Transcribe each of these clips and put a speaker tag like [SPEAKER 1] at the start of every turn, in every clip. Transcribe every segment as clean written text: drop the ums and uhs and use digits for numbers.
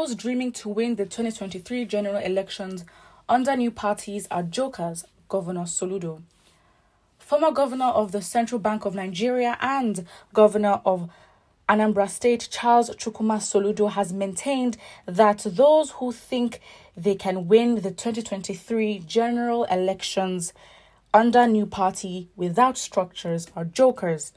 [SPEAKER 1] those dreaming to win the 2023 general elections under new parties are jokers, Governor Soludo. Former governor of the Central Bank of Nigeria and governor of Anambra State, Charles Chukwuma Soludo, has maintained that those who think they can win the 2023 general elections under new party without structures are jokers.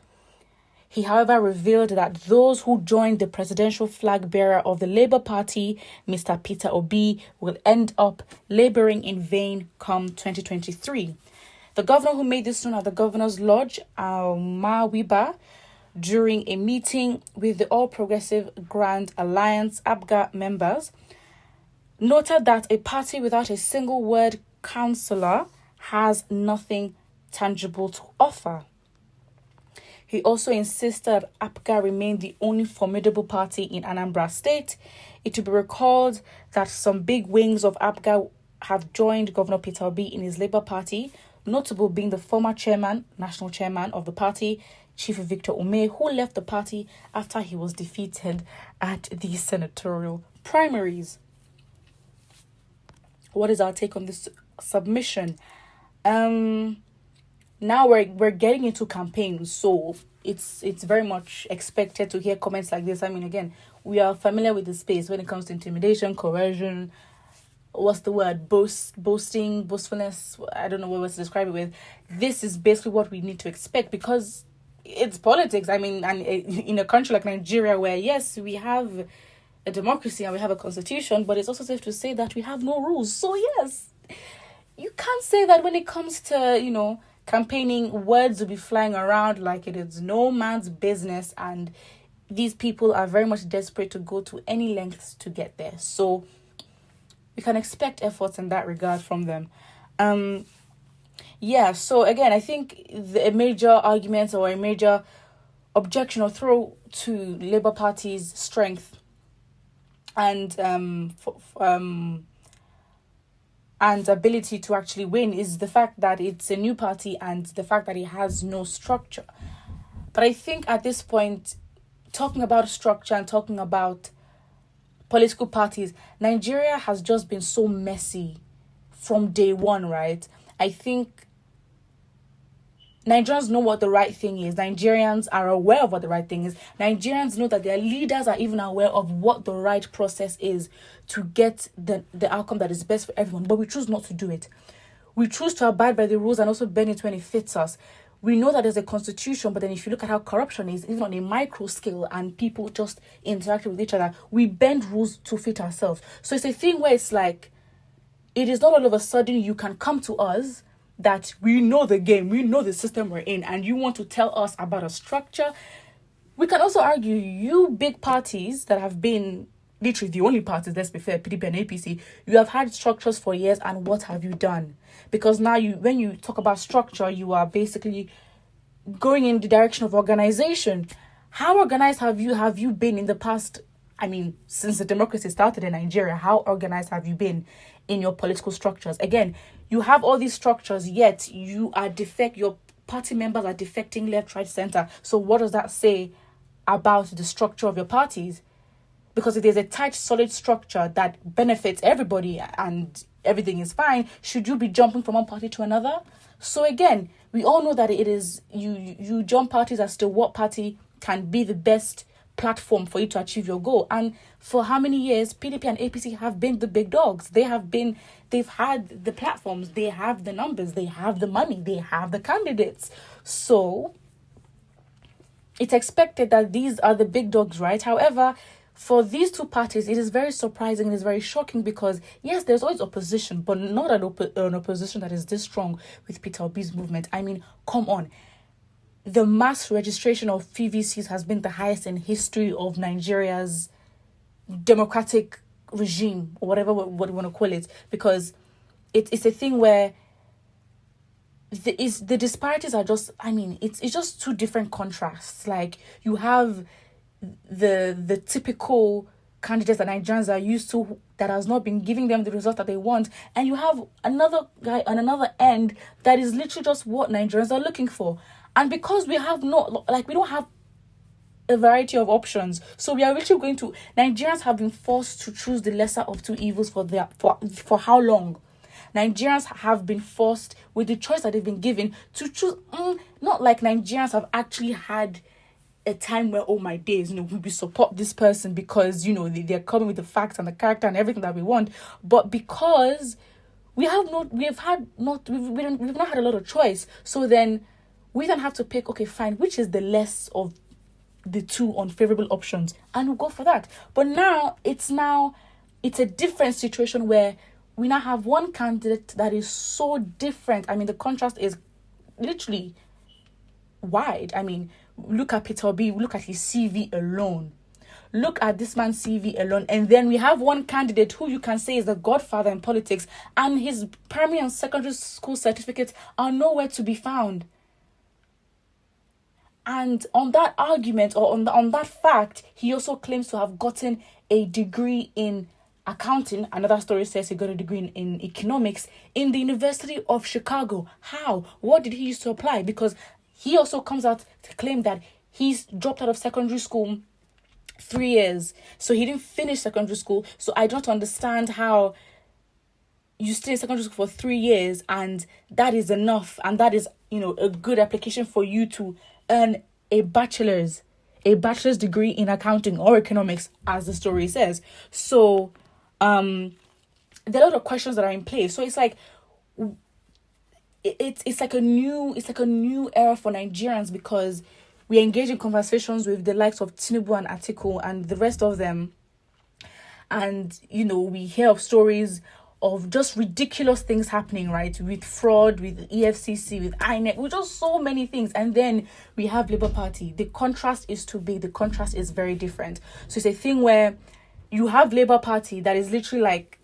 [SPEAKER 1] He, however, revealed that those who joined the presidential flag bearer of the Labour Party, Mr. Peter Obi, will end up labouring in vain come 2023. The governor, who made this known at the Governor's Lodge, Wiba, during a meeting with the All Progressive Grand Alliance APGA members, noted that a party without a single word councillor has nothing tangible to offer. He also insisted that APGA remained the only formidable party in Anambra State. It will be recalled that some big wings of APGA have joined Governor Peter Obi in his Labour Party, notable being the former national chairman of the party, Chief Victor Ume, who left the party after he was defeated at the senatorial primaries. What is our take on this submission? Now we're getting into campaigns, so it's very much expected to hear comments like this. I mean, again, we are familiar with the space when it comes to intimidation, coercion, what's the word, boasting, boastfulness, I don't know what to describe it with. This is basically what we need to expect because it's politics. I mean, and in a country like Nigeria where, yes, we have a democracy and we have a constitution, but it's also safe to say that we have no rules. So yes, you can't say that when it comes to, campaigning, words will be flying around like it is no man's business, and these people are very much desperate to go to any lengths to get there. So we can expect efforts in that regard from them. So again, I think a major argument or a major objection or throw to Labour Party's strength and ability to actually win is the fact that it's a new party and the fact that it has no structure. But I think at this point, talking about structure and talking about political parties, Nigeria has just been so messy from day one, right? I think Nigerians know what the right thing is. Nigerians are aware of what the right thing is. Nigerians know that their leaders are even aware of what the right process is to get the outcome that is best for everyone. But we choose not to do it. We choose to abide by the rules and also bend it when it fits us. We know that there's a constitution, but then if you look at how corruption is, even on a micro scale, and people just interacting with each other, we bend rules to fit ourselves. So it's a thing where it's like, it is not all of a sudden you can come to us that we know the game, we know the system we're in, and you want to tell us about a structure. We can also argue, you big parties that have been literally the only parties, let's be fair, PDP and APC, you have had structures for years, and what have you done? Because now when you talk about structure, you are basically going in the direction of organization. How organized have you been in the past? I mean, since the democracy started in Nigeria, how organized have you been in your political structures? Again, you have all these structures, yet your party members are defecting left, right, center. So what does that say about the structure of your parties? Because if there's a tight, solid structure that benefits everybody and everything is fine, should you be jumping from one party to another? So again, we all know that it is, you jump parties as to what party can be the best platform for you to achieve your goal. And for how many years PDP and APC have been the big dogs? They've had the platforms, they have the numbers, they have the money, they have the candidates. So it's expected that these are the big dogs, right? However, for these two parties, it is very surprising, it is very shocking because, yes, there's always opposition, but not an opposition that is this strong with Peter Obi's movement. I mean, come on. The mass registration of PVCs has been the highest in history of Nigeria's democratic regime, or whatever what you want to call it, because it's a thing where the disparities are just, I mean, it's just two different contrasts. Like, you have the typical candidates that Nigerians are used to that has not been giving them the result that they want, and you have another guy on another end that is literally just what Nigerians are looking for. And because we don't have a variety of options. So we are literally going to, Nigerians have been forced to choose the lesser of two evils for how long? Nigerians have been forced, with the choice that they've been given, to choose. Not like Nigerians have actually had a time where, oh my days, we support this person because, they're coming with the facts and the character and everything that we want. But because we've not had a lot of choice. So then we then have to pick, okay, fine, which is the less of the two unfavorable options, and we'll go for that. But now it's a different situation where we now have one candidate that is so different. I mean, the contrast is literally wide. I mean, look at Peter Obi, look at his CV alone. Look at this man's CV alone. And then we have one candidate who you can say is the godfather in politics, and his primary and secondary school certificates are nowhere to be found. And on that argument, or on that fact, he also claims to have gotten a degree in accounting. Another story says he got a degree in economics in the University of Chicago. How? What did he use to apply? Because he also comes out to claim that he's dropped out of secondary school 3 years. So he didn't finish secondary school. So I don't understand how you stay in secondary school for 3 years and that is enough. And that is, a good application for you to earn a bachelor's degree in accounting or economics, as the story says. So there are a lot of questions that are in place. So it's like it's like a new era for Nigerians, because we engage in conversations with the likes of Tinubu and Atiku and the rest of them, and we hear of stories of just ridiculous things happening, right? With fraud, with EFCC, with INEC, with just so many things. And then we have Labour Party. The contrast is too big. The contrast is very different. So it's a thing where you have Labour Party that is literally like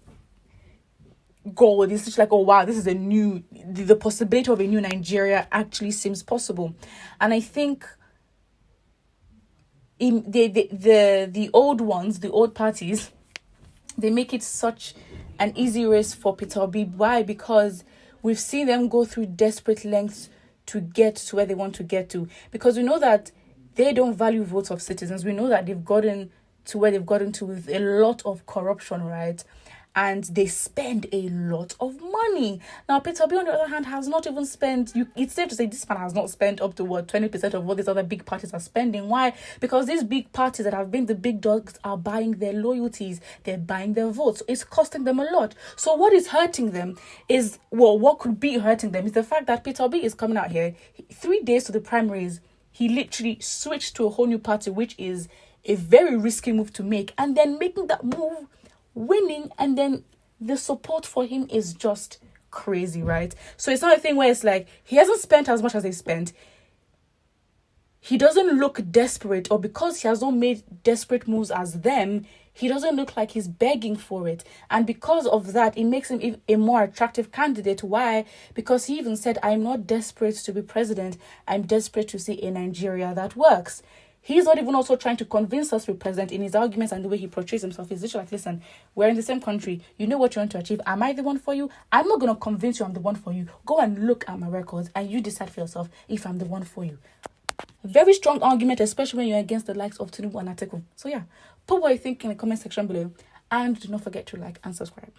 [SPEAKER 1] gold. It's literally like, oh wow, this is the possibility of a new Nigeria actually seems possible. And I think in the old ones, the old parties, they make it such an easy race for Peter Obi. Why? Because we've seen them go through desperate lengths to get to where they want to get to. Because we know that they don't value votes of citizens. We know that they've gotten to where they've gotten to with a lot of corruption, right? And they spend a lot of money. Now, Peter Obi, on the other hand, has not even spent, it's safe to say this man has not spent up to 20% of what these other big parties are spending. Why? Because these big parties that have been the big dogs are buying their loyalties. They're buying their votes. So it's costing them a lot. So what is hurting them is, what could be hurting them is the fact that Peter Obi is coming out here 3 days to the primaries. He literally switched to a whole new party, which is a very risky move to make. And then making that move, winning, and then the support for him is just crazy, right? So it's not a thing where it's like he hasn't spent as much as they spent. He doesn't look desperate, or because he has not made desperate moves as them, he doesn't look like he's begging for it. And because of that, it makes him a more attractive candidate. Why? Because he even said, I'm not desperate to be president. I'm desperate to see a Nigeria that works. He's not even also trying to convince us to be president. In his arguments and the way he portrays himself, he's literally like, listen, we're in the same country. You know what you want to achieve. Am I the one for you? I'm not going to convince you I'm the one for you. Go and look at my records and you decide for yourself if I'm the one for you. Very strong argument, especially when you're against the likes of Tinubu and Atiku. So yeah, put what you think in the comment section below. And do not forget to like and subscribe.